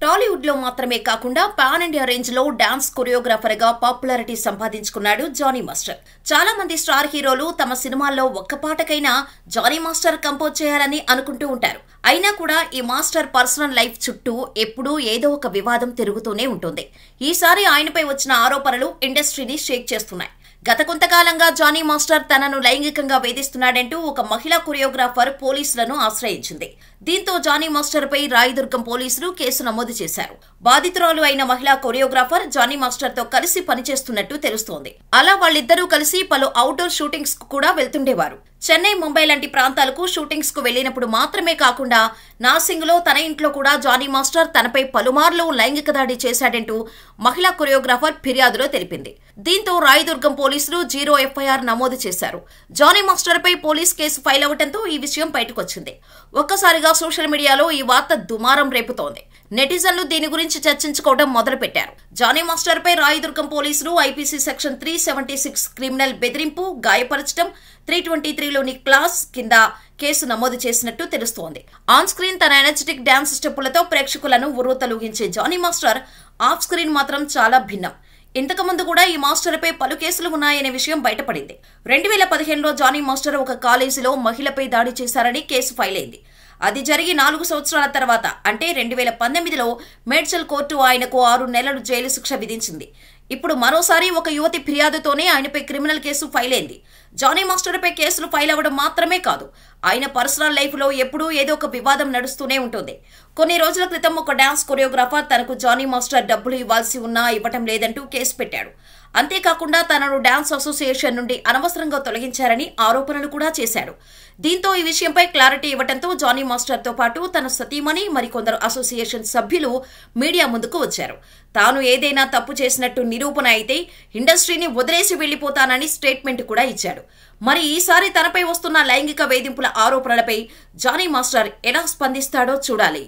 టాలీవుడ్ లో మాత్రమే కాకుండా పాన్ ఇండియా రేంజ్ లో డాన్స్ కొరియోగ్రాఫర్ గా పాపులారిటీ సంపాదించుకున్నాడు జానీ మాస్టర్. చాలా మంది స్టార్ హీరోలు తమ సినిమాల్లో ఒక్క పాటకైనా జానీ మాస్టర్ కంపోజ్ చేయాలని అనుకుంటూ ఉంటారు. అయినా కూడా ఈ మాస్టర్ పర్సనల్ లైఫ్ చుట్టూ ఎప్పుడూ ఏదో ఒక వివాదం తిరుగుతూనే ఉంటుంది. ఈసారి ఆయనపై వచ్చిన ఆరోపణలు ఇండస్ట్రీని షేక్ చేస్తున్నాయి. గత కొంతకాలంగా జానీ మాస్టర్ తనను లైంగికంగా వేధిస్తున్నాడంటూ ఒక మహిళా కొరియోగ్రాఫర్ పోలీసులను ఆశ్రయించింది. దీంతో జానీ మాస్టర్ పై రాయదుర్గం పోలీసులు కేసు నమోదు చేశారు. బాధితురాలు అయిన మహిళా కొరియోగ్రాఫర్ జానీ మాస్టర్ తో కలిసి పనిచేస్తున్నట్టు తెలుస్తోంది. అలా వాళ్ళిద్దరూ కలిసి పలు అవుట్డోర్ షూటింగ్స్ కు కూడా వెళ్తుండేవారు. చెన్నై, ముంబై లాంటి ప్రాంతాలకు షూటింగ్స్ కు వెళ్లినప్పుడు మాత్రమే కాకుండా నాసింగ్ లో తన ఇంట్లో కూడా జానీ మాస్టర్ తనపై పలుమార్లు లైంగిక దాడి చేశాడంటూ మహిళా కొరియోగ్రాఫర్ ఫిర్యాదులో తెలిపింది. దీంతో రాయదుర్గం పోలీసులు 0 FIR నమోదు చేశారు. జానీ మాస్టర్ పై పోలీస్ కేసు ఫైల్ అవడంతో ఈ విషయం బయటకొచ్చింది. ఒక్కసారిగా సోషల్ మీడియాలో ఈ వార్త దుమారం రేపుతోంది. నెటిజన్లు దీని గురించి చర్చించుకోవడం మొదలుపెట్టారు. జానీ మాస్టర్ పై రాయదుర్గం పోలీసులు IPC సెక్షన్ 376 క్రిమినల్ బెదిరింపు, గాయపరచడం, 323లోని క్లాస్ కింద కేసు నమోదు చేసినట్టు తెలుస్తోంది. ఆన్ స్క్రీన్ తన ఎనర్జెటిక్ డాన్స్ స్టెప్పులతో ప్రేక్షకులను ఉర్రూతలూగించే జానీ మాస్టర్ ఆఫ్ స్క్రీన్ మాత్రం చాలా భిన్నం. ఇంతకుముందు కూడా ఈ మాస్టర్ పై పలు కేసులు ఉన్నాయనే విషయం బయటపడింది. 2015లో జానీ మాస్టర్ ఒక కాలేజీలో మహిళపై దాడి చేశారని కేసు ఫైల్ అయింది. అది జరిగి 4 సంవత్సరాల తర్వాత అంటే 2018లో మేడ్చల్ కోర్టు ఆయనకు 6 నెలలు జైలు శిక్ష విధించింది. ఇప్పుడు మరోసారి ఒక యువతి ఫిర్యాదుతోనే ఆయనపై క్రిమినల్ కేసు ఫైల్ అయింది. జానీ మాస్టర్ పై కేసులు ఫైల్ అవ్వడం మాత్రమే కాదు, ఆయన పర్సనల్ లైఫ్ లో ఎప్పుడూ ఏదో ఒక వివాదం నడుస్తూనే ఉంటుంది. కొన్ని రోజుల క్రితం ఒక డాన్స్ కొరియోగ్రాఫర్ తనకు జానీ మాస్టర్ డబ్బులు ఇవ్వాల్సి ఉన్నా ఇవ్వటం లేదంటూ కేసు పెట్టాడు. అంతేకాకుండా తనను డాన్స్ అసోసియేషన్ నుండి అనవసరంగా తొలగించారని ఆరోపణలు కూడా చేశాడు. దీంతో ఈ విషయంపై క్లారిటీ ఇవ్వడంతో జానీ మాస్టర్ తో పాటు తన సతీమణి మరికొందరు అసోసియేషన్ సభ్యులు మీడియా ముందుకు వచ్చారు. తాను ఏదైనా తప్పు చేసినట్టు నిరూపణ అయితే ఇండస్ట్రీని వదిలేసి వెళ్లిపోతానని స్టేట్మెంట్ కూడా ఇచ్చాడు. మరి ఈసారి తనపై వస్తున్న లైంగిక వేధింపుల ఆరోపణలపై జానీ మాస్టర్ ఎలా స్పందిస్తాడో చూడాలి.